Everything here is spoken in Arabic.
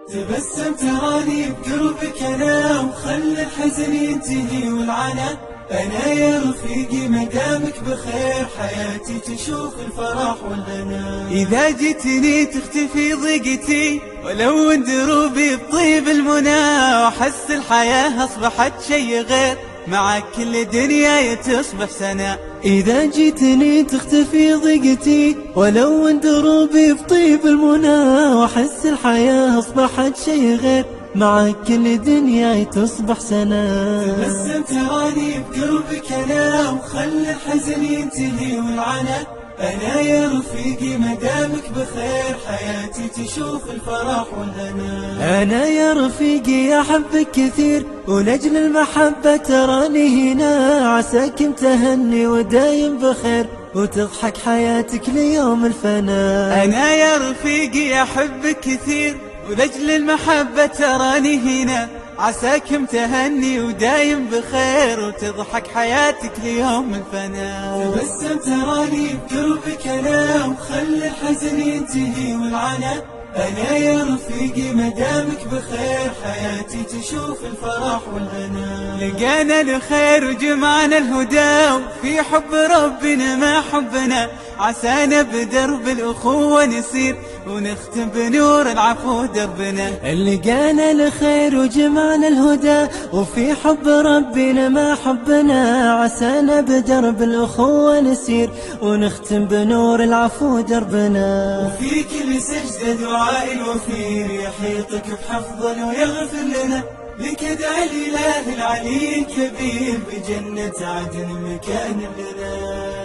تبسم تراني بقربك أنا، وخلي الحزن ينتهي والعنا. أنا يا رفيقي مدامك بخير، حياتي تشوف الفرح والهنا. إذا جيتني تختفي ضيقتي، ولو ان دروبي بطيب المنى، وأحس الحياة أصبحت شي غير، معك كل دنياي تصبح سنة. إذا جيتني تختفي ضيقتي، ولو ان دروبي بطيب المنى، وأحس الحياة أصبحت شي غير، معك كل دنياي تصبح سنة. تبسم تراني بقربك أنا، وخلي الحزن ينتهي والعنا. أنا يا رفيقي مدامك بخير، حياتي تشوف الفرح والهنا. أنا يا رفيقي أحبك كثير، ولأجل المحبة تراني هنا، عساك متهني ودايم بخير، وتضحك حياتك ليوم الفنا. أنا يا رفيقي أحبك كثير، ولأجل المحبة تراني هنا، عساك متهني ودايم بخير، وتضحك حياتك ليوم الفنا. تبسم تراني بقربك أنا، وخلي الحزن ينتهي والعنا. أنا يا رفيقي مدامك بخير، حياتي تشوف الفرح والهنا. لقانا الخير وجمعنا الهدى، وفي حب ربنا ما حبنا، عسانا بدرب الأخوة نسير، ونختم بنور العفو دربنا. لقانا الخير وجمعنا الهدى، وفي حب ربنا ما حبنا، عسانا بدرب الأخوة نسير، ونختم بنور العفو دربنا. وفي كل سجدة دعاء الوفير، يحيطك بحفظه ويغفر لنا. لك ادعى الإله العلي الكبير، بجنة عدن مكان لنا.